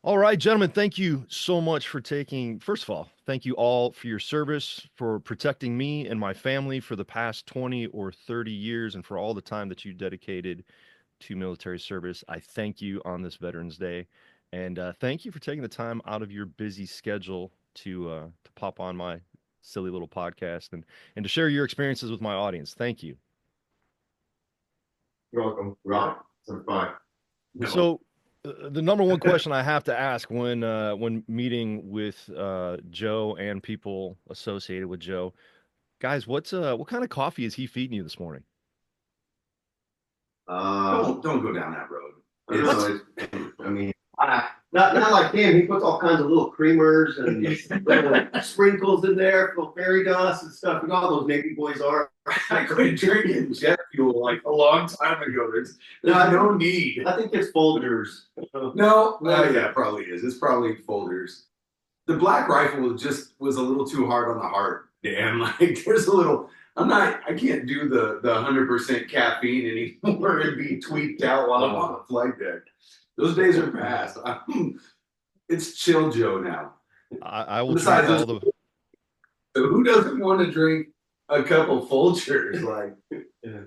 All right, gentlemen, thank you so much for first of all, thank you all for your service, for protecting me and my family for the past 20 or 30 years, and for all the time that you dedicated to military service. I thank you on this Veterans Day. And thank you for taking the time out of your busy schedule to pop on my silly little podcast and to share your experiences with my audience. Thank you. You're welcome. Right. So fine. No. So, the number one question I have to ask when meeting with Joe and people associated with Joe, guys, what kind of coffee is he feeding you this morning? Don't go down that road. What? I mean, not like him. He puts all kinds of little creamers and little sprinkles in there, little fairy dust and stuff. You know how those Navy boys are. I quit drinking jet fuel like a long time ago. There's no need. I think it's Folgers. No, yeah, it probably is. It's probably Folders. The Black Rifle just was a little too hard on the heart, Dan. Like there's a little. I can't do the 100% caffeine anymore and be tweaked out while I'm on the flight deck. Those days are past. It's chill Joe now. I will drink Besides, all the. who doesn't want to drink a couple Folgers? Like, Yeah.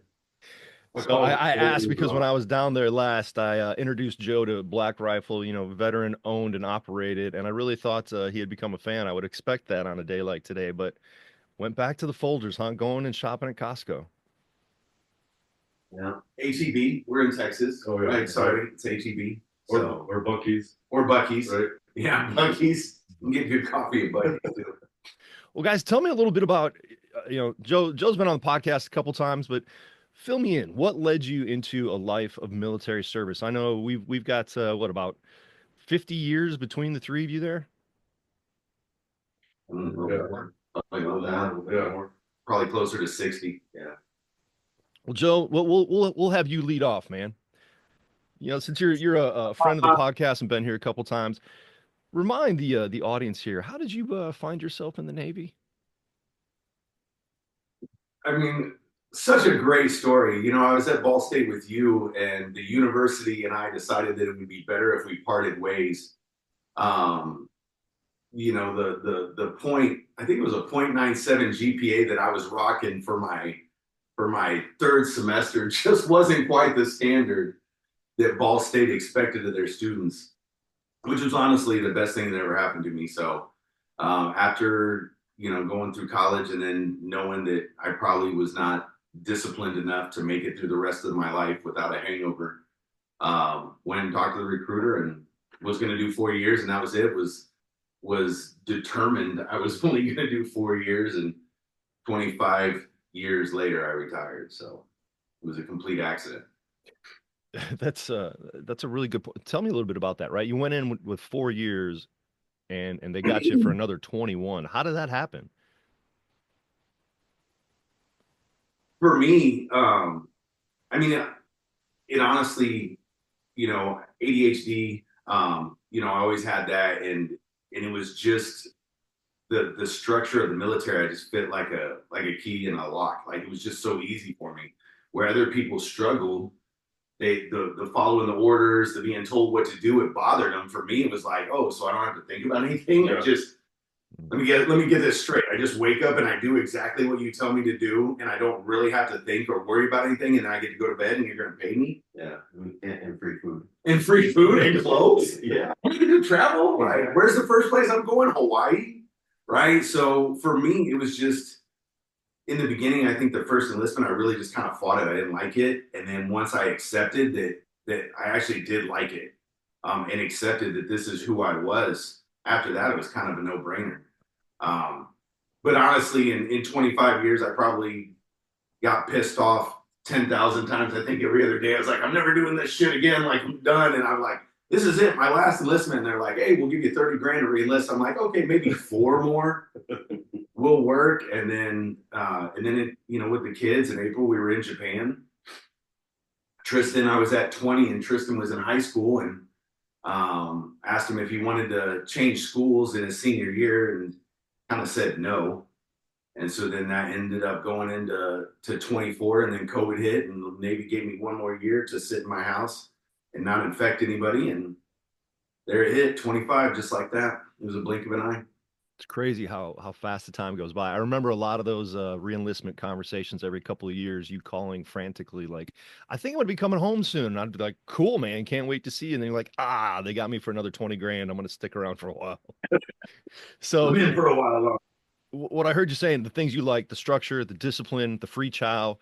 So I asked because when I was down there last, I introduced Joe to Black Rifle, veteran owned and operated, and I really thought he had become a fan. I would expect that on a day like today, but went back to the folders, huh? Going and shopping at Costco. Yeah. HEB, we're in Texas. Oh, yeah. Right, sorry, it's HEB. So, Or Bucky's. or Bucky's. Right. Yeah, Bucky's. You can get good coffee at Bucky's too. Well, guys, tell me a little bit about, Joe's been on the podcast a couple times, but fill me in. What led you into a life of military service? I know we've got what about 50 years between the three of you there? Yeah. Probably closer to 60. Yeah. Well, Joe, we'll have you lead off, man. Since you're a friend of the podcast and been here a couple times, remind the audience here, how did you find yourself in the Navy? I mean, such a great story. I was at Ball State with you, and the university and I decided that it would be better if we parted ways. Um, the point, I think it was a .97 GPA that I was rocking for my third semester just wasn't quite the standard that Ball State expected of their students, which was honestly the best thing that ever happened to me. So after going through college and then knowing that I probably was not disciplined enough to make it through the rest of my life without a hangover, went and talked to the recruiter and was going to do 4 years, and that was it. Was determined I was only going to do 4 years, and 25 years later I retired. So it was a complete accident. That's a really good point. Tell me a little bit about that, right? You went in with 4 years and they got you for another 21. How did that happen? For me, I mean, it honestly, ADHD, I always had that, and it was just the structure of the military. I just fit like a key in a lock. Like it was just so easy for me. Where other people struggled, the following the orders, the being told what to do, it bothered them. For me, it was like, oh, so I don't have to think about anything. Yeah. I just let me get this straight. I just wake up and I do exactly what you tell me to do, and I don't really have to think or worry about anything. And then I get to go to bed, and you're going to pay me. Yeah. And free food. And free food and clothes. Yeah. I'm going to travel. Right? Where's the first place I'm going? Hawaii. Right. So for me, it was just in the beginning. I think the first enlistment, I really just kind of fought it. I didn't like it, and then once I accepted that I actually did like it, and accepted that this is who I was. After that, it was kind of a no-brainer. But honestly, in 25 years, I probably got pissed off 10,000 times. I think every other day I was like, I'm never doing this shit again. Like I'm done. And I'm like, this is it, my last enlistment. And they're like, hey, we'll give you 30 grand to re-enlist. I'm like, okay, maybe 4 more will work. And then with the kids in April, we were in Japan. Tristan, I was at 20 and Tristan was in high school, and asked him if he wanted to change schools in his senior year, and kind of said no. And so then that ended up going into 24, and then COVID hit, and the Navy gave me 1 more year to sit in my house and not infect anybody. And there it hit 25, just like that. It was a blink of an eye. It's crazy how fast the time goes by. I remember a lot of those re-enlistment conversations every couple of years, you calling frantically like, I think I'm gonna be coming home soon. And I'd be like, cool, man, can't wait to see you. And then you're like, they got me for another 20 grand. I'm gonna stick around for a while. I'm So in for a while. what I heard you saying, the things you like, the structure, the discipline, the free chow.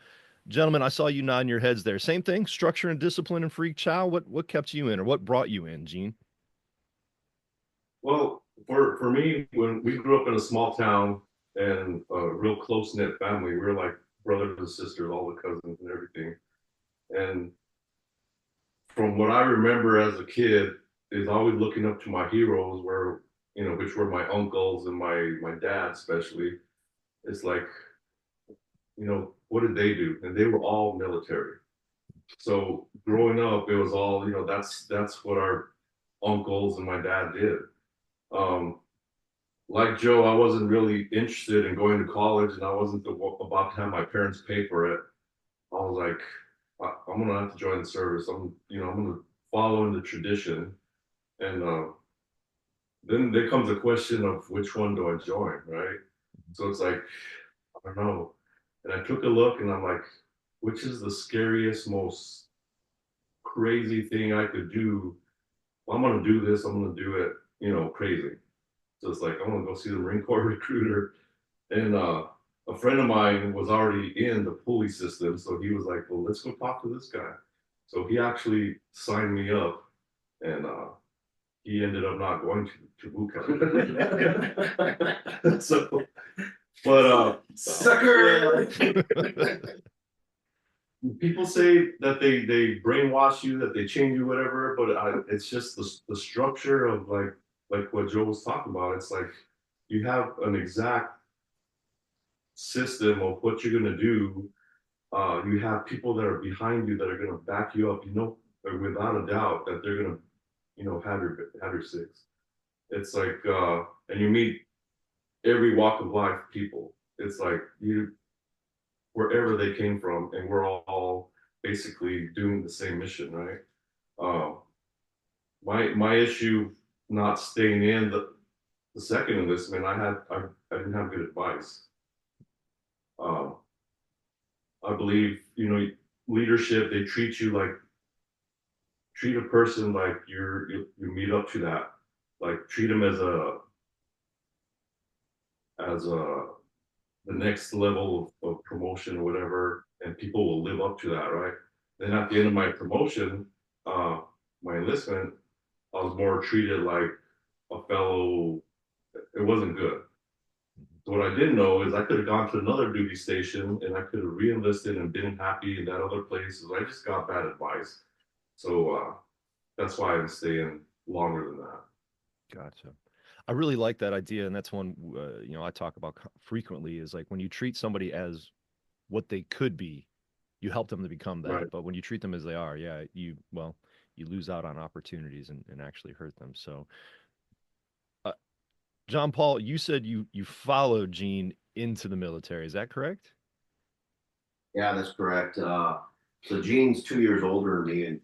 Gentlemen, I saw you nodding your heads there. Same thing, structure and discipline and free chow. What kept you in or what brought you in, Gene? Well, for me, when we grew up in a small town and a real close knit family, we were like brothers and sisters, all the cousins and everything. And from what I remember as a kid, is always looking up to my heroes, where which were my uncles and my dad especially. It's like, what did they do? And they were all military. So growing up, it was all, that's what our uncles and my dad did. Um, like Joe, I wasn't really interested in going to college, and I wasn't about to have my parents pay for it. I was like, I'm gonna have to join the service. I'm gonna follow in the tradition, and then there comes a question of which one do I join, right? So it's like, I don't know. And I took a look, and I'm like, which is the scariest, most crazy thing I could do? Well, I'm gonna do this. I'm gonna do it, crazy. So it's like I'm gonna go see the Marine Corps recruiter. And a friend of mine was already in the pulley system, so he was like, "Well, let's go talk to this guy." So he actually signed me up, and he ended up not going to boot camp. So, but Sucker! people say that they brainwash you, that they change you, whatever. But it's just the structure of like what Joe was talking about. It's like you have an exact system of what you're going to do. You have people that are behind you that are going to back you up, without a doubt that they're going to, have your six. It's like, and you meet every walk of life people. It's like wherever they came from, and we're all basically doing the same mission, right? Um, my issue not staying in the second enlistment, I didn't have good advice. Um, I believe, leadership, they treat a person like you meet up to that. Like treat them as the next level of promotion or whatever, and people will live up to that, right? Then at the end of my promotion, uh, my enlistment, I was more treated like a fellow. It wasn't good. So what I didn't know is I could have gone to another duty station and I could have re-enlisted and been happy in that other place. So I just got bad advice. So that's why I'm staying longer than that. Gotcha. I really like that idea, and that's one I talk about frequently. Is like when you treat somebody as what they could be, you help them to become Right. that. But when you treat them as they are, yeah, you lose out on opportunities and actually hurt them. So, uh, John Paul, you said you followed Gene into the military. Is that correct? Yeah, that's correct. So Gene's 2 years older than me, and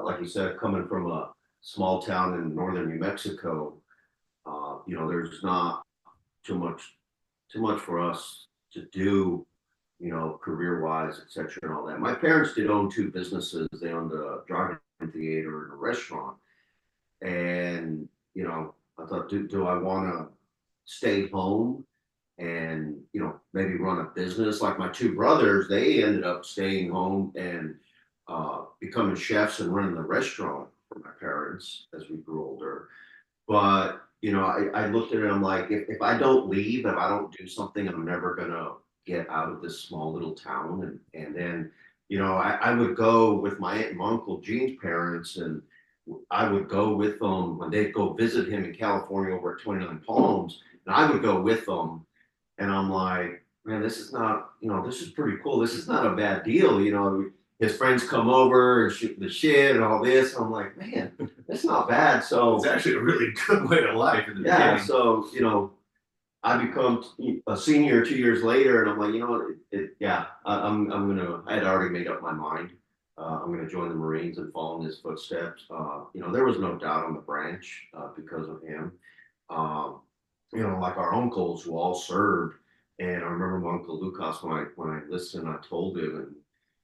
like you said, coming from a small town in northern New Mexico, there's not too much for us to do, career wise, et cetera, and all that. My parents did own two businesses. They owned a drive-in theater and a restaurant, and I thought, do I want to stay home and maybe run a business? Like my two brothers, they ended up staying home and becoming chefs and running the restaurant for my parents as we grew older. But I looked at it, I'm like, if I don't leave, if I don't do something, I'm never gonna get out of this small little town. And then I would go with my aunt and my uncle Gene's parents, and I would go with them when they'd go visit him in California over at 29 Palms, and I would go with them. And I'm like, man, this is not, this is pretty cool. This is not a bad deal. His friends come over and shoot the shit and all this. And I'm like, man, it's not bad. So It's actually a really good way to life in the yeah, beginning. so I become a senior 2 years later, and I'm like, yeah, I'm gonna. I had already made up my mind. I'm going to join the Marines and follow in his footsteps. There was no doubt on the branch because of him. Um, like our uncles who all served. And I remember my uncle Lucas when I listened, I told him, and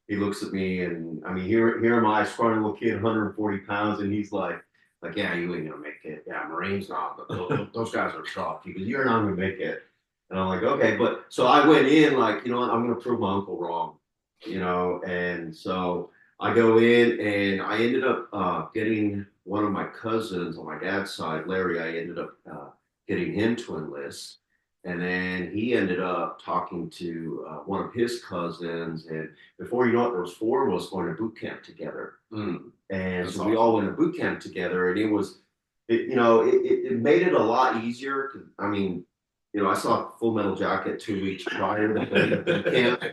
he looks at me, and I mean, here am I, scrawny little kid, 140 pounds, and he's like, yeah, you ain't gonna make it. Yeah, Marines not, but those guys are tough because you're not gonna make it. And I'm like, okay, but so I went in like, what, I'm gonna prove my uncle wrong, and so I go in and I ended up getting one of my cousins on my dad's side, Larry. I ended up getting him to enlist. And then he ended up talking to one of his cousins. And before you know it, there was four of us going to boot camp together. And That's so awesome. we all went to boot camp together. And it made it a lot easier. I mean, I saw Full Metal Jacket 2 weeks prior to going to boot camp.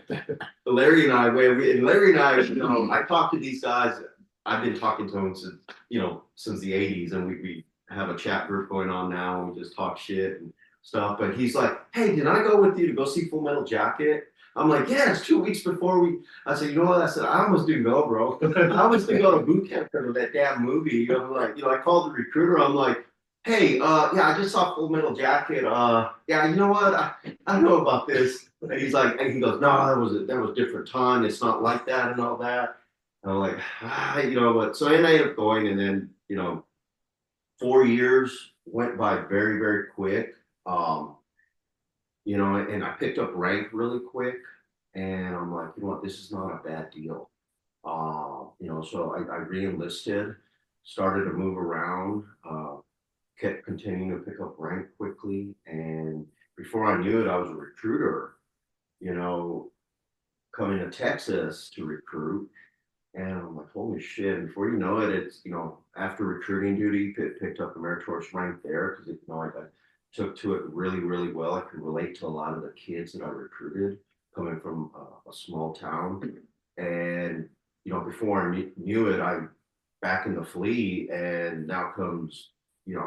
Larry and I, I talked to these guys. I've been talking to them since the 80s. And we have a chat group going on now. And we just talk shit and stuff. But he's like, hey, did I go with you to go see Full Metal Jacket? I'm like, yeah, it's 2 weeks before I said, you know what? I said, I almost didn't go, bro. I almost didn't go to boot camp because of that damn movie. I called the recruiter. I'm like, hey, yeah, I just saw Full Metal Jacket. Yeah, you know what? I know about this. And he goes, no, that was a different time. It's not like that and all that. And I'm like, but so I ended up going, and then, 4 years went by very, very quick. Um, and I picked up rank really quick, and I'm like, you know what, this is not a bad deal. So I re-enlisted, started to move around, kept continuing to pick up rank quickly, and before I knew it, I was a recruiter, you know, coming to Texas to recruit. And I'm like, holy shit. And before you know it, it's, after recruiting duty, picked up the meritorious rank there because, I took to it really, really well. I could relate to a lot of the kids that I recruited coming from a small town. And, before I knew it, I'm back in the fleet. And now comes, do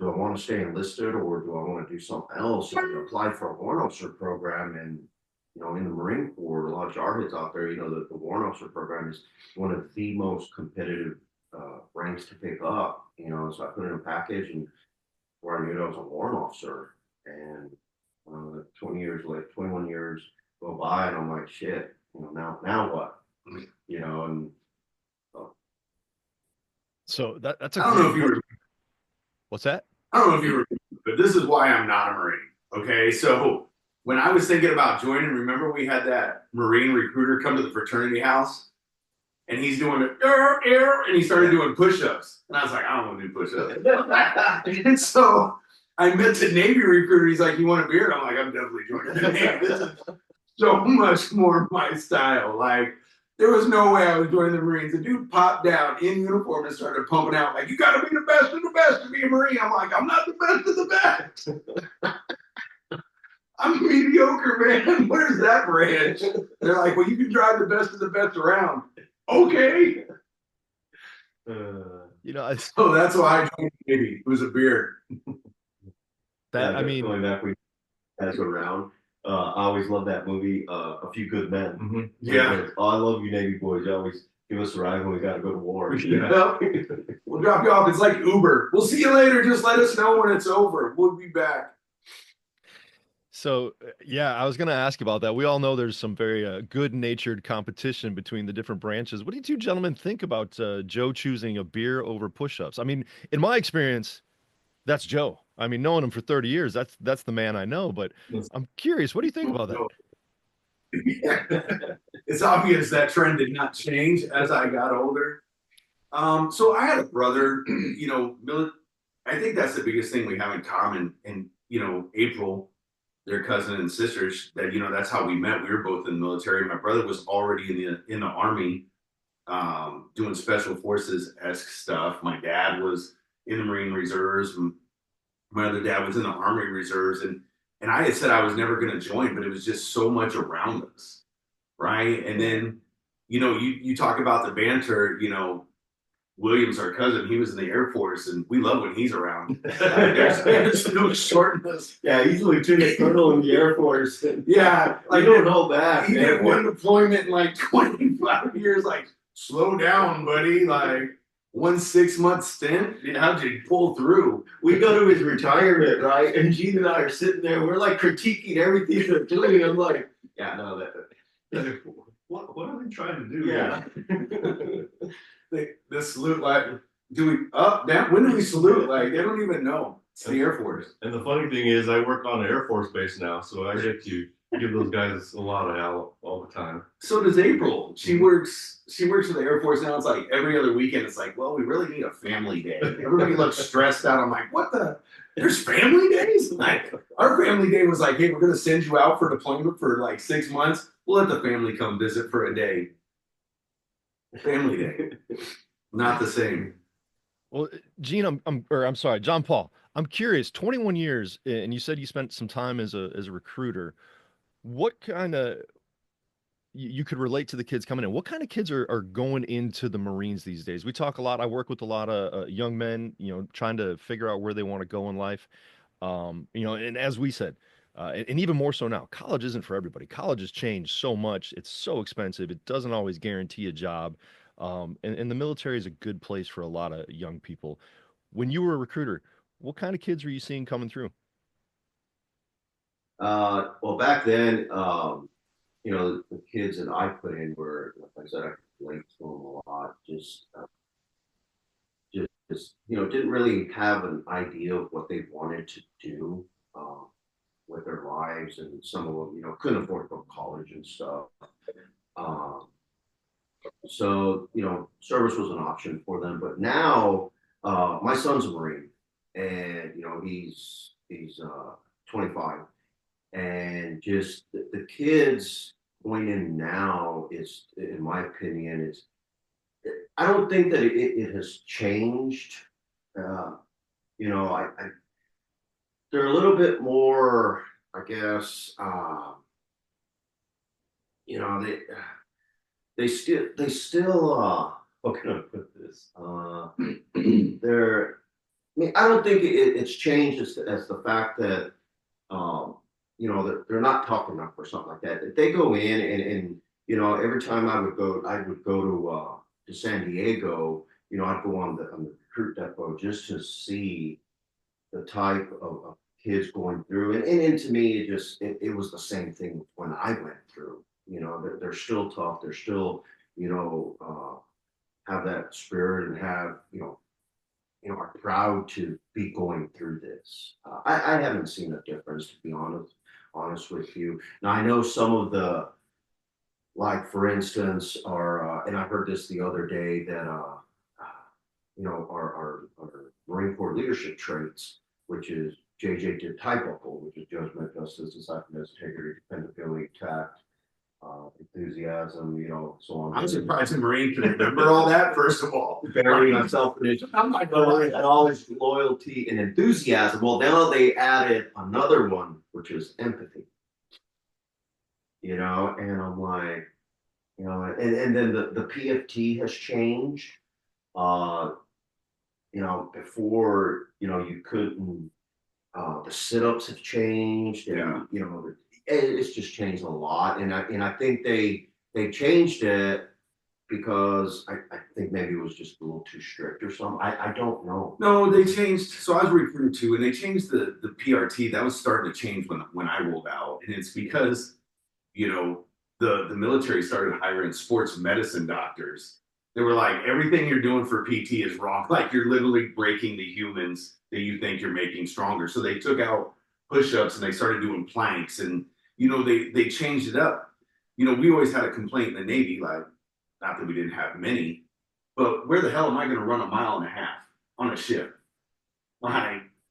I want to stay enlisted or do I want to do something else? So I applied for a warrant officer program, and in the Marine Corps, a lot of jarheads out there, the warrant officer program is one of the most competitive ranks to pick up, so I put in a package, and where I knew I was a warrant officer, and 20 years later, 21 years go by, and I'm like, shit, now what? And So that's a I don't know if you great. were, What's that? I don't know if you were, but this is why I'm not a Marine. Okay, so when I was thinking about joining, remember we had that Marine recruiter come to the fraternity house, and he's doing it, and he started doing push-ups, and I was like, I don't want to do push-ups. And so I met the Navy recruiter. He's like, you want a beer? I'm like, I'm definitely joining the Navy. This is so much more my style. Like, there was no way I was joining the Marines. The dude popped down in uniform and started pumping out, like, you got to be the best of the best to be a Marine. I'm like, I'm not the best of the best. I'm mediocre, man. Where's that branch? They're like, well, you can drive the best of the best around. Okay. So that's why I joined the Navy. It was a beer. going back, we guys around. I always love that movie, A Few Good Men. Mm-hmm. Yeah. Oh, I love you, Navy boys. You always give us a ride when we got to go to war. Yeah. We'll drop you off. It's like Uber. We'll see you later. Just let us know when it's over. We'll be back. So, yeah, I was going to ask about that. We all know there's some very good-natured competition between the different branches. What do you two gentlemen think about Joe choosing a beer over push-ups? I mean, in my experience, that's Joe. I mean, knowing him for 30 years, that's the man I know. But I'm curious, what do you think about that? Yeah. It's obvious that trend did not change as I got older. So I had a brother, I think that's the biggest thing we have in common. And, April, their cousin and sisters, that, that's how we met. We were both in the military. My brother was already in the Army, doing special forces-esque stuff. My dad was in the Marine Reserves. My other dad was in the Army Reserves. And I had said I was never going to join, but it was just so much around us, right? And then, you talk about the banter, Williams, our cousin, he was in the Air Force, and we love when he's around. There's no shortness. Yeah, he's a lieutenant colonel in the Air Force. Yeah, like, don't hold back. He did one deployment in like 25 years. Like, slow down, buddy. Like 1 6 month stint. How'd you pull through? We go to his retirement, right? And Gene and I are sitting there. We're like critiquing everything they're doing. I'm like, yeah, no, that. What are they trying to do? Yeah. The salute, like, do we up down? When do we salute? Like, they don't even know. It's the Air Force. And the funny thing is, I work on an Air Force base now, so I get to give those guys a lot of hell all the time. So does April. She works for the Air Force now. It's like every other weekend. It's like, well, we really need a family day. Everybody looks stressed out. I'm like, what the? There's family days? Like, our family day was like, hey, we're gonna send you out for deployment for like 6 months. We'll let the family come visit for a day. Family day. Not the same. Well, Gene, I'm sorry, John Paul. I'm curious. 21 years, and you said you spent some time as a recruiter. What kind of you could relate to the kids coming in? What kind of kids are going into the Marines these days? We talk a lot. I work with a lot of young men, trying to figure out where they want to go in life. And as we said, and even more so now, college isn't for everybody. College has changed so much. It's so expensive. It doesn't always guarantee a job. And the military is a good place for a lot of young people. When you were a recruiter, what kind of kids were you seeing coming through? Well, back then, the kids that I put in were, like I said, I could relate to them a lot. Didn't really have an idea of what they wanted to do with their lives, and some of them, couldn't afford to go to college and stuff. So, service was an option for them. But now, my son's a Marine, and he's 25, and just the kids going in now is, in my opinion, is I don't think that it has changed. I they're a little bit more, I guess. They still how can I put this? They're I mean, I don't think it's changed as the fact that they're not tough enough or something like that. If they go in and every time I would go to San Diego. I'd go on the recruit depot just to see the type of kids going through, and to me, it was the same thing when I went through. They're still tough. They're still have that spirit, and have are proud to be going through this. I haven't seen a difference, to be honest with you. Now I know some of the, like for instance, are and I heard this the other day, that our Marine Corps leadership traits, which is JJ did typical, which is judgment, justice, decisiveness, integrity, dependability, tact, enthusiasm, so on. I'm surprised the Marine can remember all that, first of all. Burying myself in it. I'm not gonna lie, and always loyalty and enthusiasm. Well, now they added another one, which is empathy. And I'm like, and then the PFT has changed. Before, you couldn't, the sit-ups have changed, and it's just changed a lot. And I think they changed it because I think maybe it was just a little too strict or something. I don't know. No, they changed. So I was recruited too, and they changed the PRT. That was starting to change when I rolled out, and it's because the military started hiring sports medicine doctors. They were like, everything you're doing for PT is wrong. Like, you're literally breaking the humans that you think you're making stronger. So they took out push-ups and they started doing planks, and they changed it up. We always had a complaint in the Navy, like, not that we didn't have many, but where the hell am I going to run a mile and a half on a ship?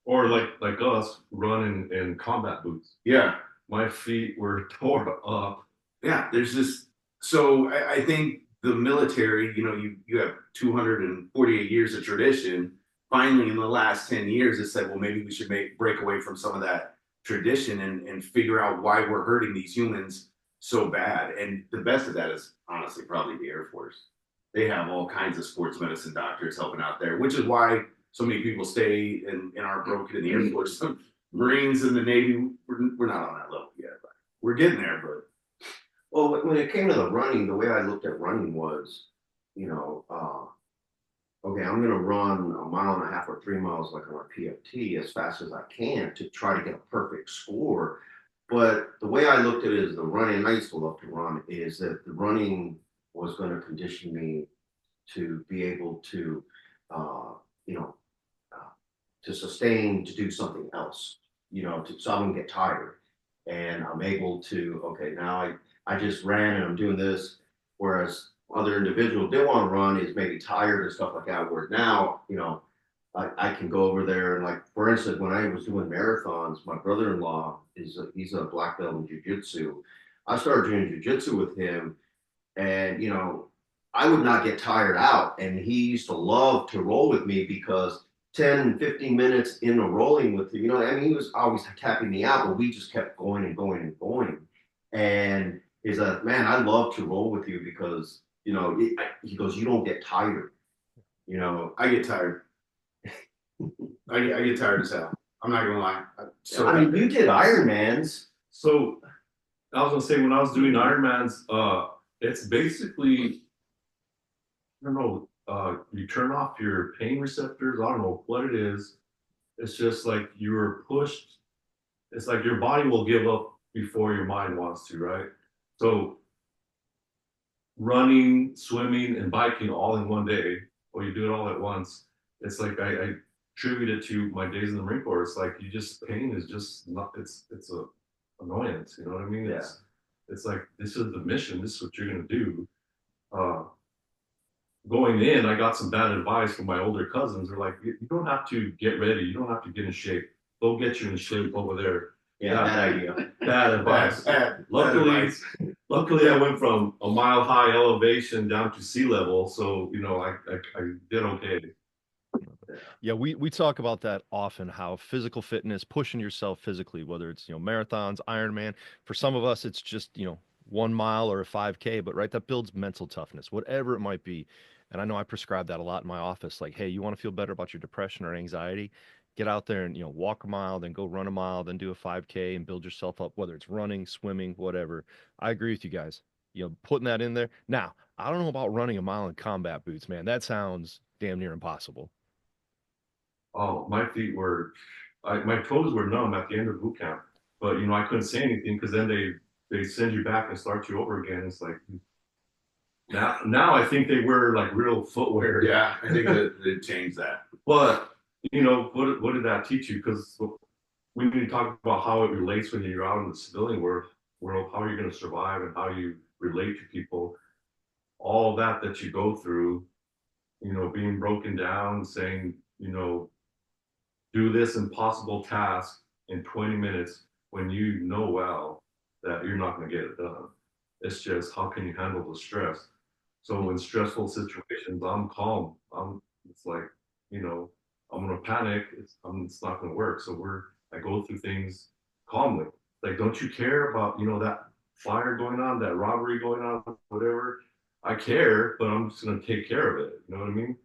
Or like us running in combat boots. Yeah. My feet were tore up. Yeah, there's this. So I think the military, you have 248 years of tradition. Finally, in the last 10 years, it said, well, maybe we should break away from some of that tradition and figure out why we're hurting these humans so bad. And the best of that is honestly probably the Air Force. They have all kinds of sports medicine doctors helping out there, which is why so many people stay and aren't broken in the Air Force. Marines and the Navy, we're not on that level yet, but we're getting there. But well, when it came to the running, the way I looked at running was, okay, I'm going to run a mile and a half or 3 miles like on a PFT as fast as I can to try to get a perfect score. But the way I looked at it is the running, I used to love to run, is that the running was going to condition me to be able to, uh, you know, uh, to sustain to do something else, so I don't get tired. And I'm able to, okay, now I just ran and I'm doing this. Whereas other individuals did want to run is maybe tired and stuff like that. Where now, I can go over there and like, for instance, when I was doing marathons, my brother-in-law he's a black belt in jiu-jitsu. I started doing jiu-jitsu with him and, I would not get tired out. And he used to love to roll with me because 10, 15 minutes in the rolling with him, he was always tapping me out, but we just kept going and going and going. And he's like, man, I love to roll with you because, he goes, you don't get tired. I get tired. I get tired as hell. I'm not gonna lie. So I mean, you did Ironmans. So I was gonna say when I was doing Ironmans, it's basically I don't know, you turn off your pain receptors. I don't know what it is. It's just like you're pushed. It's like your body will give up before your mind wants to, right? So running, swimming, and biking all in one day, or you do it all at once. It's like I attribute it to my days in the Marine Corps. It's like you just pain is just not. It's a annoyance. You know what I mean? Yeah. It's like this is the mission. This is what you're gonna do. Uh, Going in, I got some bad advice from my older cousins. They're like, you don't have to get ready. You don't have to get in shape. They'll get you in shape over there. Yeah, bad idea. Bad advice. Luckily, luckily, I went from a mile high elevation down to sea level, so I did okay. Yeah, we talk about that often, how physical fitness, pushing yourself physically, whether it's, marathons, Ironman, for some of us, it's just, 1 mile or a 5K, but right, that builds mental toughness, whatever it might be. And I know I prescribe that a lot in my office. Like, hey, you want to feel better about your depression or anxiety? Get out there and, walk a mile, then go run a mile, then do a 5K and build yourself up, whether it's running, swimming, whatever. I agree with you guys. Putting that in there. Now, I don't know about running a mile in combat boots, man. That sounds damn near impossible. Oh, my toes were numb at the end of boot camp, but I couldn't say anything because then they send you back and start you over again. It's like now I think they wear like real footwear. Yeah, I think that they changed that. But what did that teach you? Because when you talk about how it relates when you're out in the civilian world, how you're going to survive and how you relate to people, all that you go through, being broken down, saying, do this impossible task in 20 minutes when you know well that you're not going to get it done. It's just how can you handle the stress? So in stressful situations, I'm calm. It's like, I'm gonna panic. It's not gonna work. So I go through things calmly. Like, don't you care about that fire going on, that robbery going on, whatever? I care, but I'm just gonna take care of it. You know what I mean?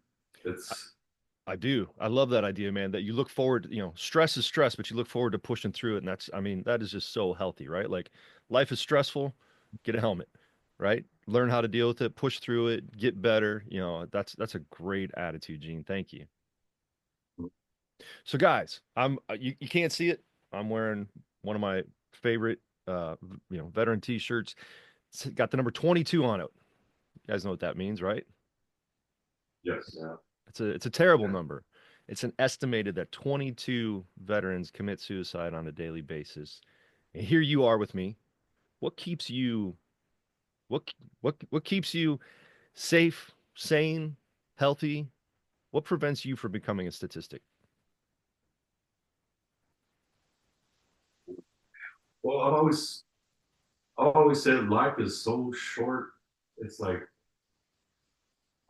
I do. I love that idea, man, that you look forward, stress is stress, but you look forward to pushing through it. And that is just so healthy, right? Like life is stressful, get a helmet, right? Learn how to deal with it, push through it, get better. That's a great attitude, Gene. Thank you. So guys, you can't see it. I'm wearing one of my favorite veteran t-shirts. It's got the number 22 on it. You guys know what that means, right? Yes. Yeah. It's a terrible number. It's an estimated that 22 veterans commit suicide on a daily basis. And here you are with me. What keeps you what keeps you safe, sane, healthy? What prevents you from becoming a statistic? Well, I've always said life is so short. It's like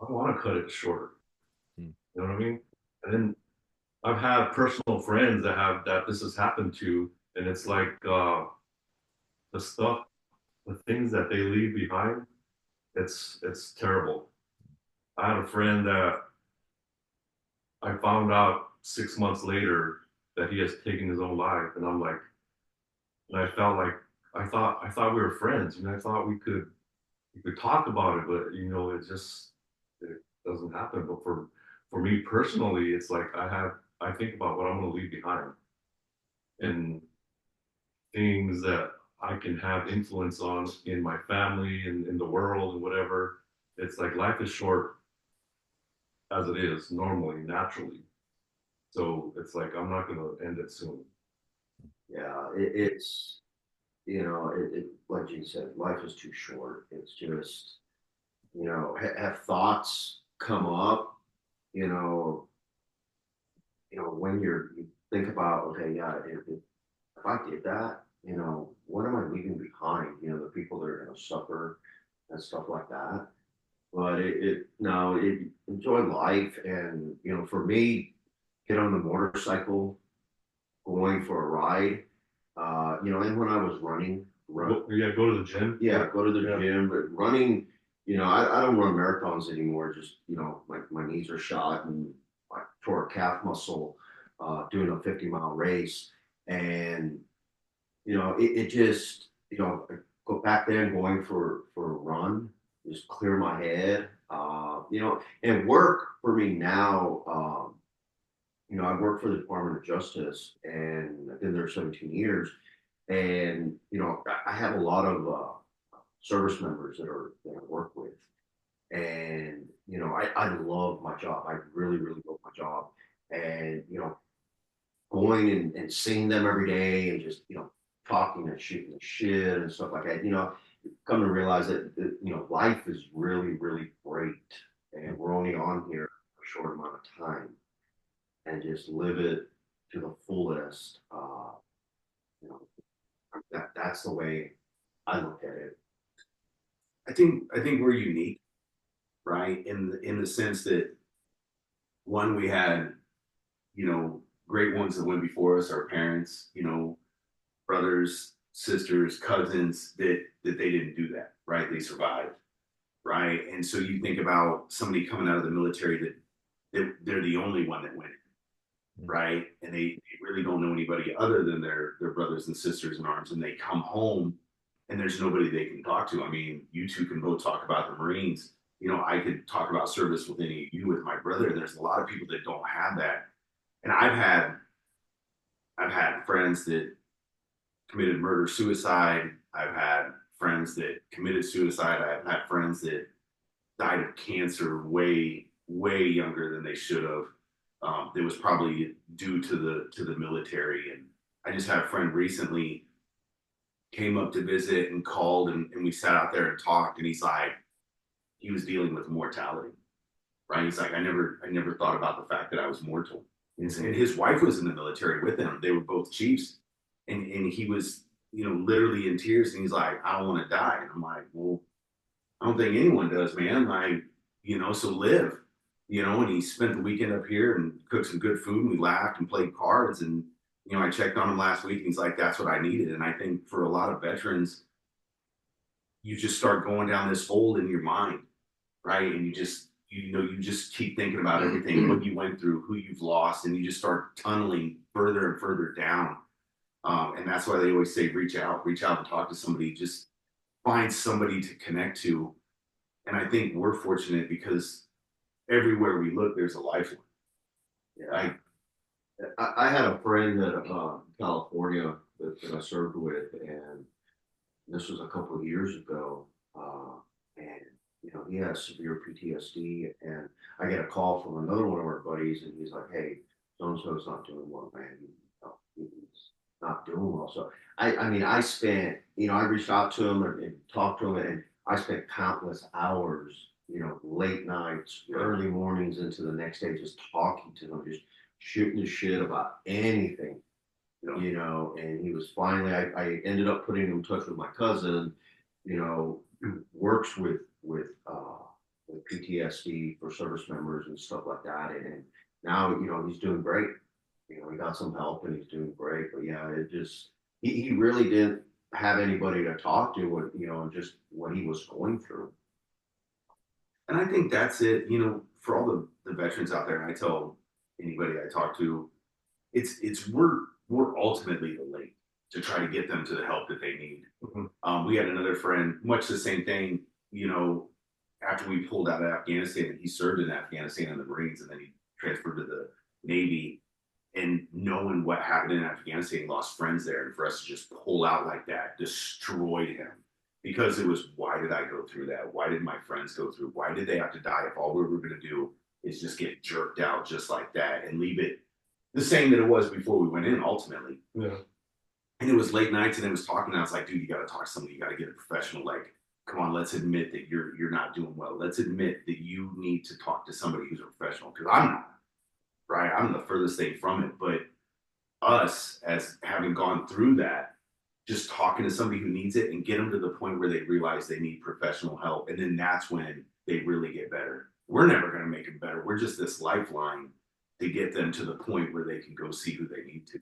I want to cut it short. Hmm. You know what I mean? And then I've had personal friends that this has happened to, and it's like the stuff, the things that they leave behind. It's terrible. I had a friend that I found out 6 months later that he has taken his own life, and I'm like, and I felt like I thought we were friends, and I thought we could talk about it, but doesn't happen. But for me personally, it's like I think about what I'm going to leave behind and things that I can have influence on in my family and in the world and whatever. It's like life is short as it is normally, naturally. So it's like I'm not going to end it soon. Yeah, it's like you said, life is too short. It's just have thoughts come up, you know, when you think about, okay, yeah, if I did that, what am I leaving behind? The people that are going to suffer and stuff like that. But no, enjoy life. And, for me, get on the motorcycle, going for a ride, and when I was Yeah, go to the gym. yeah, go to the gym, but running, I don't run marathons anymore. Just, my knees are shot and I tore a calf muscle doing a 50-mile race. And, it just, I go back then going for a run, just clear my head, and work for me now. I work for the Department of Justice and I've been there 17 years. And, I have a lot of service members that I work with. And, I love my job. I really, really love my job. And, going and seeing them every day and just, talking and shooting the shit and stuff like that, come to realize that life is really, really great. And we're only on here for a short amount of time and just live it to the fullest. You know, that's the way I look at it. I think we're unique, right? In the sense that one, we had, great ones that went before us, our parents, brothers, sisters, cousins that they didn't do that, right? They survived, right? And so you think about somebody coming out of the military that they're the only one that went, right? And they really don't know anybody other than their brothers and sisters in arms, and they come home and there's nobody they can talk to. I mean, you two can both talk about the Marines. I could talk about service with any of you with my brother. And there's a lot of people that don't have that. And I've had friends that committed murder suicide. I've had friends that committed suicide. I've had friends that died of cancer way, way younger than they should have. It was probably due to the military. And I just had a friend recently came up to visit and called and we sat out there and talked, and he was dealing with mortality, right? He's like, I never thought about the fact that I was mortal. And his wife was in the military with him. They were both chiefs. And he was, literally in tears. And he's like, I don't want to die. And I'm like, well, I don't think anyone does, man. So live, and he spent the weekend up here and cooked some good food. And we laughed and played cards. And, I checked on him last week and he's like, that's what I needed. And I think for a lot of veterans, you just start going down this hole in your mind, right? And you just keep thinking about everything, what you went through, who you've lost, and you just start tunneling further and further down. And that's why they always say, reach out and talk to somebody, just find somebody to connect to. And I think we're fortunate because everywhere we look, there's a lifeline. Yeah, I had a friend that California that I served with, and this was a couple of years ago. And he has severe PTSD, and I get a call from another one of our buddies, and he's like, "Hey, so and so's not doing well, man. He's not doing well." So I mean, I spent, I reached out to him and talked to him, and I spent countless hours, late nights, early mornings into the next day, just talking to him, just shooting the shit about anything, and he was finally, I ended up putting him in touch with my cousin, who works with PTSD for service members and stuff like that. And now, he's doing great. He got some help and he's doing great. But yeah, he really didn't have anybody to talk to, just what he was going through. And I think that's it, for all the veterans out there, and I tell anybody I talk to, it's we're ultimately the link to try to get them to the help that they need. We had another friend, much the same thing, after we pulled out of Afghanistan, and he served in Afghanistan in the Marines, and then he transferred to the Navy. And knowing what happened in Afghanistan, he lost friends there, and for us to just pull out like that destroyed him, because it was, why did I go through that? Why did my friends go through? Why did they have to die if all we were going to do is just get jerked out just like that and leave it the same that it was before we went in ultimately? Yeah. And it was late nights, and it was talking. And I was like, dude, you got to talk to somebody. You got to get a professional. Like, come on, let's admit that you're not doing well. Let's admit that you need to talk to somebody who's a professional, because I'm not. Right, I'm the furthest thing from it. But us, as having gone through that, just talking to somebody who needs it and get them to the point where they realize they need professional help, and then that's when they really get better. We're never going to make them better. We're just this lifeline to get them to the point where they can go see who they need to.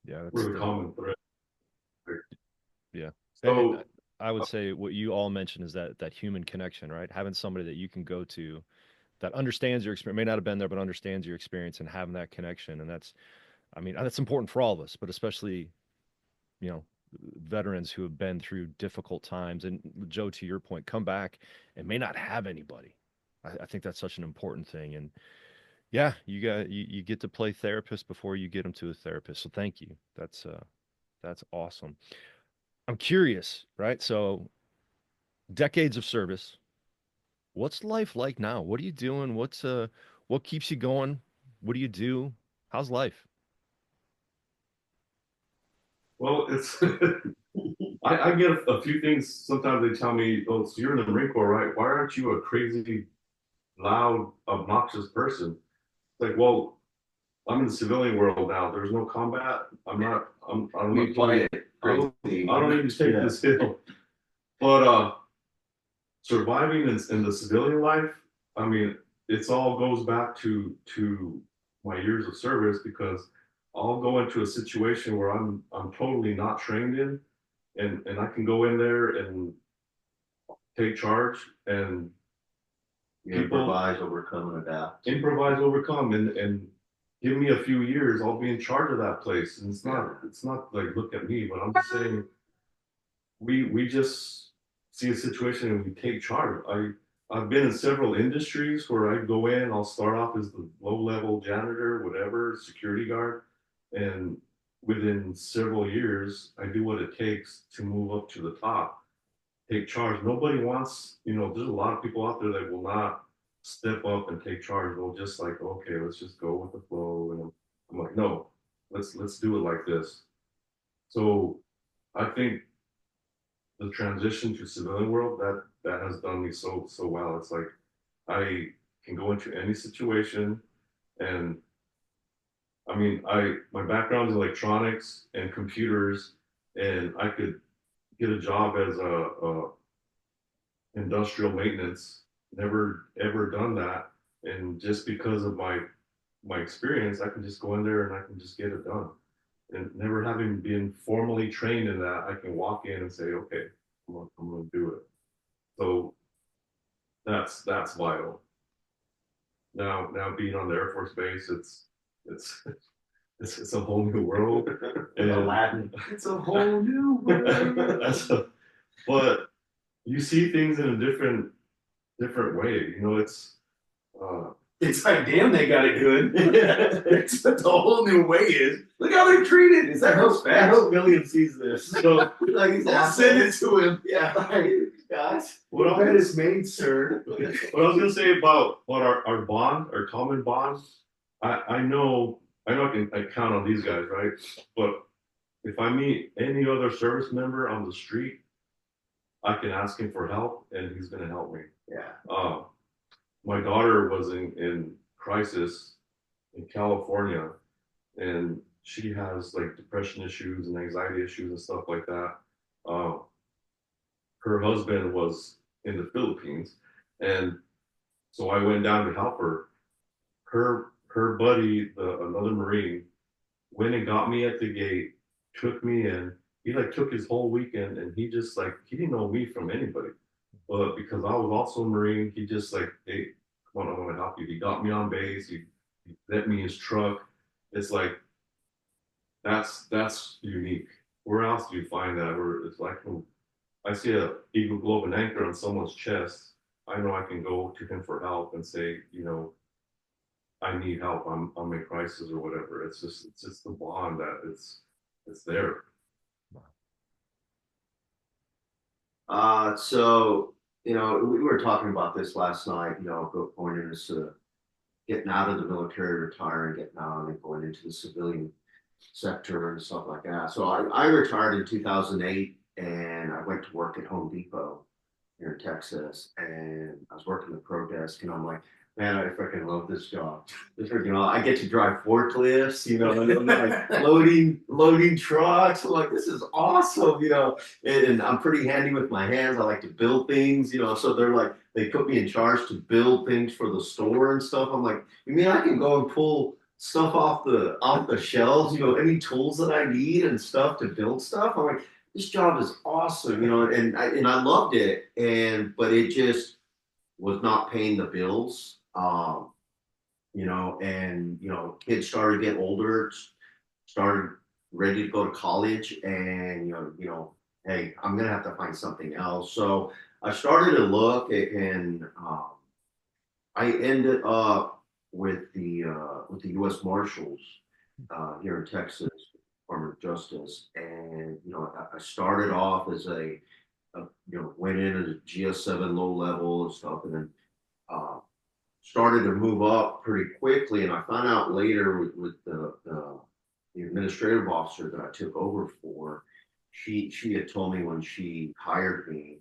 Yeah, that's We're the common thread. Yeah. So And I would say what you all mentioned is that human connection, right? Having somebody that you can go to that understands your experience, may not have been there, but understands your experience, and having that connection. And that's, I mean, that's important for all of us, but especially, you know, veterans who have been through difficult times. And Joe, to your point, come back and may not have anybody. I think that's such an important thing. And yeah, you get to play therapist before you get them to a therapist. So thank you. That's awesome. I'm curious, right? So decades of service. What's life like now? What are you doing? What keeps you going? What do you do? How's life? well, it's I get a few things. Sometimes they tell me, "Oh, so you're in the Marine Corps, right? Why aren't you a crazy, loud, obnoxious person?" It's like, well, I'm in the civilian world now. There's no combat. I'm We not play playing. it I don't need to take this hill. But surviving in the civilian life, I mean, it's all goes back to my years of service, because I'll go into a situation where I'm totally not trained in, and I can go in there and take charge, and improvise, overcome, and adapt. improvise, overcome, and give me a few years, I'll be in charge of that place. And it's not like, look at me, but I'm just saying, we just see a situation and we take charge. I've been in several industries where I go in, I'll start off as the low level janitor, whatever, security guard, and within several years, I do what it takes to move up to the top, take charge. Nobody wants, there's a lot of people out there that will not step up and take charge. They'll just like, okay, let's just go with the flow. And I'm like, no, let's do it like this. So I think the transition to civilian world, that has done me so well. It's like I can go into any situation, and I mean, my background is electronics and computers, and I could get a job as a industrial maintenance. Never ever done that, and just because of my experience, I can just go in there and I can just get it done. And never having been formally trained in that, I can walk in and say, okay, I'm gonna do it. So that's vital. Now being on the Air Force Base, it's it's a whole new world. And Aladdin. It's a whole new world. but you see things in a different way. It's like, damn, they got it good. It's the whole new way is, look how they're treated. Is that how I fast? hope William sees this. So Like he's I'll send it to him. Yeah, guys. what Bread I is made, sir. was gonna say about our bond, our common bond, I know I can count on these guys, right? But if I meet any other service member on the street, I can ask him for help and he's gonna help me. Yeah. My daughter was in crisis in California, and she has like depression issues and anxiety issues and stuff like that. Uh, her husband was in the Philippines, and so I went down to help her. Her buddy, another Marine, went and got me at the gate, took me in. He like took his whole weekend, and he didn't know me from anybody, but because I was also a Marine, he just like, hey, come on, I want to help you. He got me on base. He let me his truck. It's like that's unique. Where else do you find that? Where it's like, I see a Eagle Globe and Anchor on someone's chest, I know I can go to him for help and say, I need help. I'm in crisis or whatever. It's just the bond that it's there. So, we were talking about this last night, going into getting out of the military, retiring, getting out and going into the civilian sector and stuff like that. So I retired in 2008 and I went to work at Home Depot here in Texas, and I was working the pro desk, and I'm like, man, I freaking love this job. I get to drive forklifts, and I'm like loading trucks. I'm like, this is awesome, and I'm pretty handy with my hands. I like to build things, so they're like, they put me in charge to build things for the store and stuff. I'm like, you mean I can go and pull stuff off the shelves, any tools that I need and stuff to build stuff? I'm like, this job is awesome, and I loved it, but it just was not paying the bills, kids started getting older, started ready to go to college, and hey, I'm gonna have to find something else. So I started to look, and I ended up with the U.S. Marshals here in Texas. Department of Justice, and I started off as went in as a GS7 low level and stuff, and then started to move up pretty quickly. And I found out later with the administrative officer that I took over for, she had told me when she hired me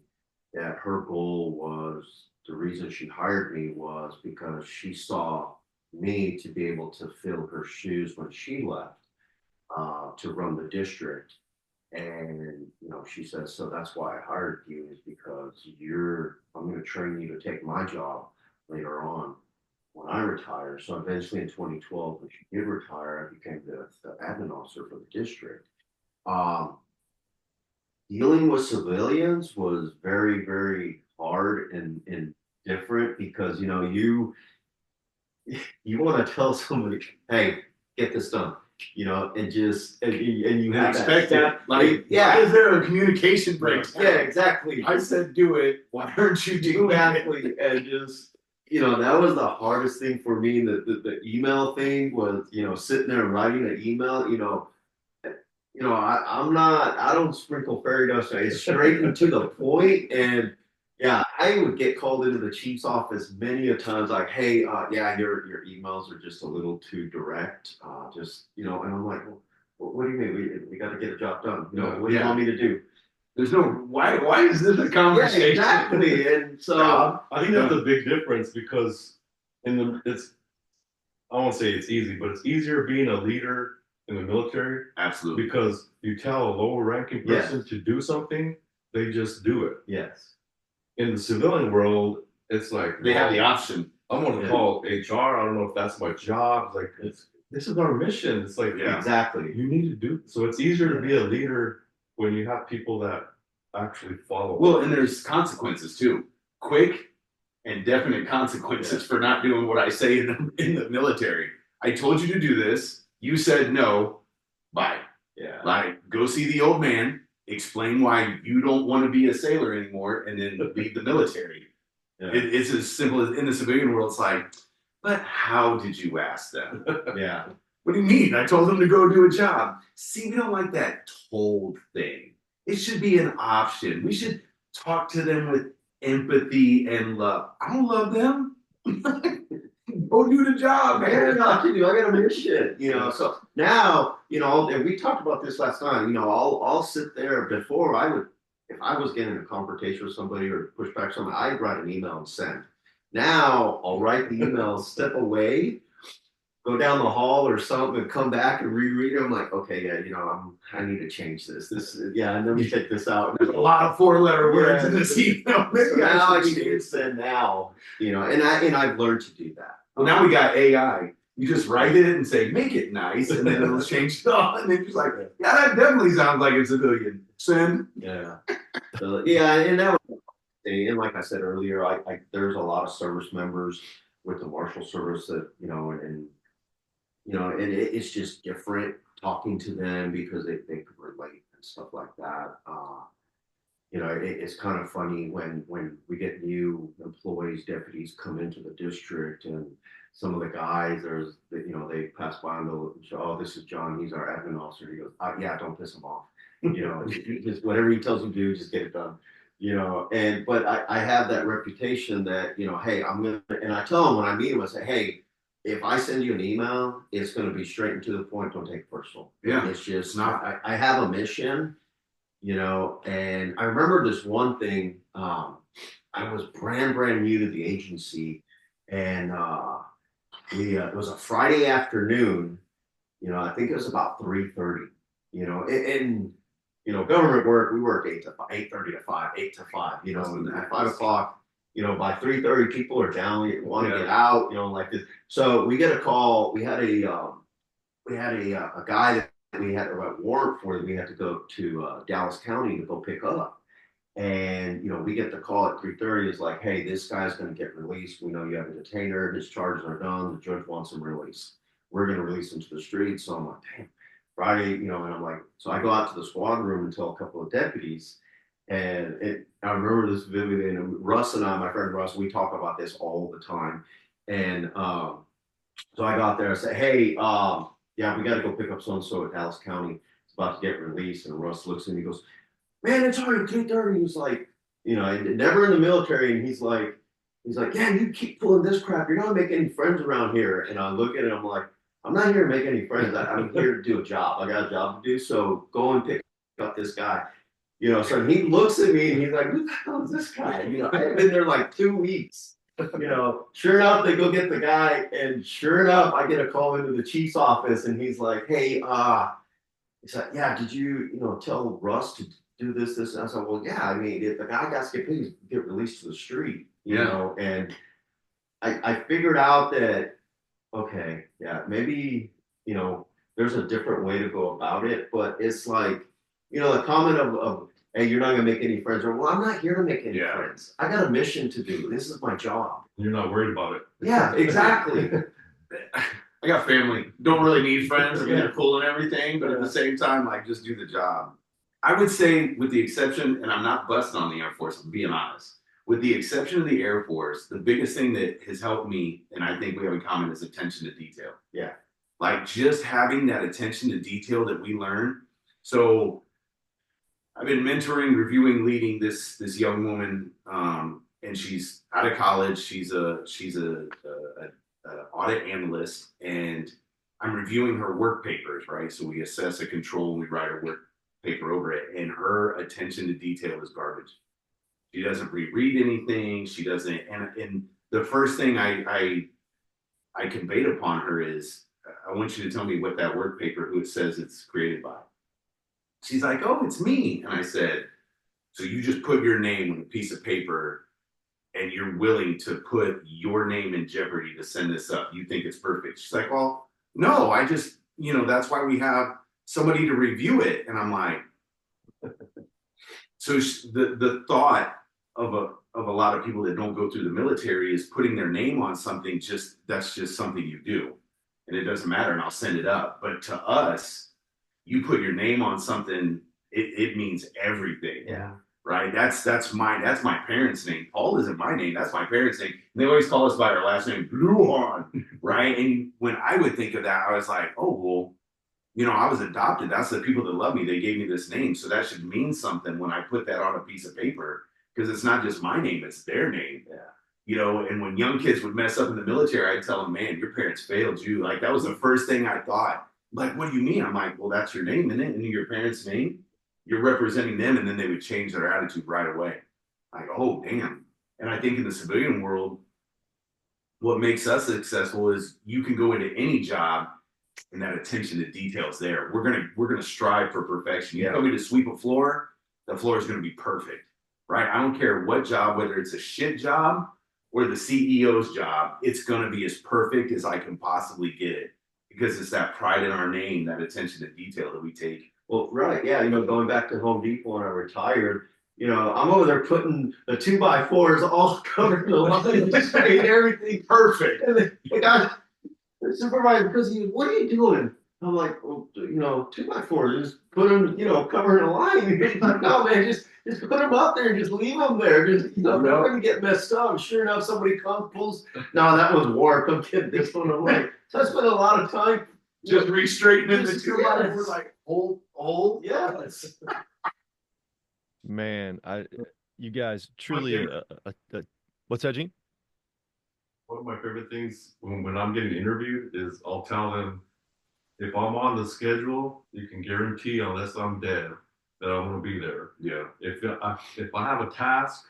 that her goal was, the reason she hired me was because she saw me to be able to fill her shoes when she left to run the district. And she says, so that's why I hired you, is because I'm going to train you to take my job later on when I retire. So eventually in 2012, when she did retire, I became the admin officer for the district. Dealing with civilians was very, very hard and different, because you want to tell somebody, hey, get this done, and you have expect that. Like, yeah, why is there a communication breakdown? Yeah, exactly. I said do it. Why aren't you doing Exactly. And just, that was the hardest thing for me. The email thing was, sitting there writing an email, I don't sprinkle fairy dust. It's straight and to the point. And yeah, I would get called into the chief's office many a times, like, hey, your emails are just a little too direct. And I'm like, well, what do you mean? We got to get a job done. What do you want me to do? There's no, why is this a conversation? Yeah, exactly. And so I think that's a big difference, because I won't say it's easy, but it's easier being a leader in the military. Absolutely. Because you tell a lower ranking person to do something, they just do it. Yes. In the civilian world, it's like, they have the option. I'm going to call HR. I don't know if that's my job. Like, this is our mission. It's like, exactly. You need to do. So it's easier to be a leader when you have people that actually follow. Well, and there's consequences too. Quick and definite consequences for not doing what I say in the military. I told you to do this. You said no. Bye. Yeah. Like, go see the old man, explain why you don't want to be a sailor anymore, and then leave the military. Yeah. It's as simple as, in the civilian world, it's like, but how did you ask them? Yeah. What do you mean? I told them to go do a job. See, we don't like that told thing. It should be an option. We should talk to them with empathy and love. I don't love them. Go do the job, man. I got a mission, So now, and we talked about this last time. I'll sit there. Before if I was getting a confrontation with somebody or push back something, I'd write an email and send. Now I'll write the email, step away, go down the hall or something, and come back and reread it. I'm like, okay, I need to change this. And then we check this out. There's a lot of 4-letter words in this email. Now I need to hit send now, and I've learned to do that. Well, now we got AI. You just write it and say, make it nice, and then it'll change it all. And then you're like, yeah, that definitely sounds like a civilian. Send. Yeah. So, and that was, and like I said earlier, there's a lot of service members with the Marshal Service that, and it's just different talking to them because they could relate and stuff like that. it's kind of funny when we get new employees, deputies come into the district, and some of the guys, they pass by and they'll show, oh, this is John, he's our admin officer. He goes, yeah, don't piss him off. Just whatever he tells you to do, just get it done. But I have that reputation that, hey, and I tell them when I meet them, I say, hey, if I send you an email, it's going to be straight and to the point. Don't take it personal. Yeah. It's just not, I have a mission, and I remember this one thing. I was brand new to the agency, and it was a Friday afternoon. I think it was about 3:30. And government work, we work 8:30 to 5, 8 to 5. And at 5 o'clock, by 3:30, people are down, want to get out. Like this. So we get a call. We had a guy that we had a warrant for that we had to go to Dallas County to go pick up. And, we get the call at 3:30. It's like, hey, this guy's going to get released. We know you have a detainer. His charges are done. The judge wants him released. We're going to release him to the street. So I'm like, damn, Friday, and I'm like, so I go out to the squad room and tell a couple of deputies. And I remember this vividly. And Russ and I, my friend Russ, we talk about this all the time. And so I got there. I said, hey, yeah, we got to go pick up so-and-so at Dallas County. It's about to get released. And Russ looks at me and he goes, man, it's already 3:30. He was like, never in the military. And he's like, yeah, you keep pulling this crap. You're not making any friends around here. And I look at it, I'm like, I'm not here to make any friends. I'm here to do a job. I got a job to do. So go and pick up this guy. So he looks at me and he's like, who the hell is this guy? I've been there like 2 weeks. Sure enough, they go get the guy. And sure enough, I get a call into the chief's office and he's like, hey, he's like, yeah, did you, tell Russ to do this? And I said, well, yeah, I mean, if the guy got to get released to the street, and I figured out that, okay, yeah, maybe, there's a different way to go about it, but it's like, the comment of hey, you're not gonna make any friends, or well, I'm not here to make any friends. I got a mission to do. This is my job. You're not worried about it. Yeah, exactly. I got family. Don't really need friends. I mean, they're cool and everything, but at the same time, like, just do the job. I would say, with the exception, and I'm not busting on the Air Force, I'm being honest. With the exception of the Air Force, the biggest thing that has helped me, and I think we have in common, is attention to detail. Yeah. Like, just having that attention to detail that we learn. So I've been mentoring, reviewing, leading this young woman, and she's out of college. She's a audit analyst, and I'm reviewing her work papers, right? So we assess a control and we write a work paper over it, and her attention to detail is garbage. She doesn't reread anything. She doesn't, and the first thing I conveyed upon her is, I want you to tell me what that work paper, who it says it's created by. She's like, oh, it's me. And I said, so you just put your name on a piece of paper and you're willing to put your name in jeopardy to send this up. You think it's perfect. She's like, well, no, I just, that's why we have somebody to review it. And I'm like, so the thought of a lot of people that don't go through the military is putting their name on something, that's just something you do. And it doesn't matter, and I'll send it up. But to us, you put your name on something, it means everything. Yeah. Right? That's my parents' name. Paul isn't my name, that's my parents' name. And they always call us by our last name, Luan, right? And when I would think of that, I was like, oh, well, I was adopted. That's the people that love me. They gave me this name. So that should mean something when I put that on a piece of paper, because it's not just my name, it's their name. Yeah. And when young kids would mess up in the military, I'd tell them, man, your parents failed you. Like, that was the first thing I thought. Like, what do you mean? I'm like, well, that's your name, isn't it? And your parents' name, you're representing them. And then they would change their attitude right away. Like, oh, damn. And I think in the civilian world, what makes us successful is you can go into any job and that attention to detail is there. We're gonna strive for perfection. You tell me to sweep a floor, the floor is gonna be perfect, right? I don't care what job, whether it's a shit job or the CEO's job, it's gonna be as perfect as I can possibly get it, because it's that pride in our name, that attention to detail that we take. Well, right, yeah, going back to Home Depot when I retired, I'm over there putting the 2x4s all covered in the line, everything perfect. And the guy, the supervisor, because what are you doing? I'm like, well, 2x4, just put them, covering a line. He's like, no, man, Just put them up there and just leave them there. Just, they're going to get messed up. Sure enough, somebody comes, pulls. No, that was warped. I'm kidding. This one, I'm like, so I spent a lot of time Just re-straightening the Just- 2x4, yes. like, hold. Yes. Man, you guys truly what's that, Gene? One of my favorite things when I'm getting interviewed is I'll tell them, if I'm on the schedule, you can guarantee, unless I'm dead, that I'm going to be there. Yeah. If I have a task,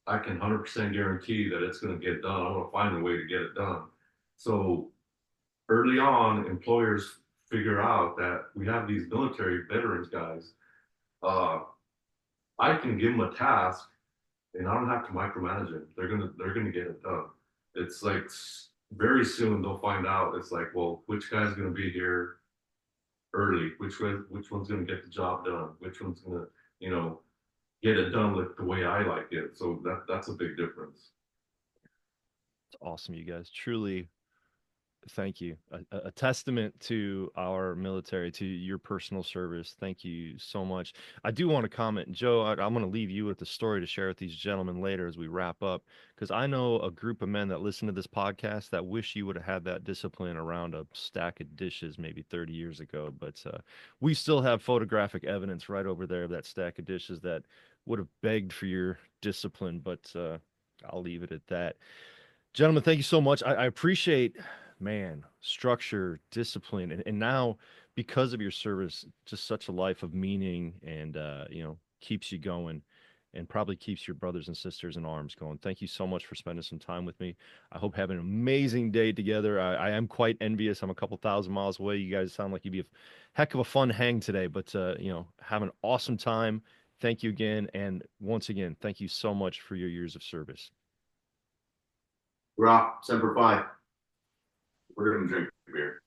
I can 100% guarantee that it's going to get done. I'm going to find a way to get it done. So early on, employers figure out that we have these military veterans guys. I can give them a task, and I don't have to micromanage them. They're gonna get it done. It's like very soon they'll find out. It's like, well, which guy's gonna be here early? Which one's gonna get the job done? Which one's gonna, get it done like the way I like it? So that's a big difference. It's awesome, you guys. Truly, thank you. A testament to our military, to your personal service. Thank you so much. I do want to comment, Joe. I'm going to leave you with the story to share with these gentlemen later as we wrap up, because I know a group of men that listen to this podcast that wish you would have had that discipline around a stack of dishes maybe 30 years ago. But we still have photographic evidence right over there of that stack of dishes that would have begged for your discipline. But I'll leave it at that. Gentlemen, thank you so much. I appreciate, man, structure, discipline, and now because of your service, just such a life of meaning and keeps you going and probably keeps your brothers and sisters in arms going. Thank you so much for spending some time with me. I hope having an amazing day together. I am quite envious. I'm a couple thousand miles away. You guys sound like you'd be a heck of a fun hang today, but have an awesome time. Thank you again. And once again, thank you so much for your years of service. Rock, Semper Fi. We're gonna drink beer.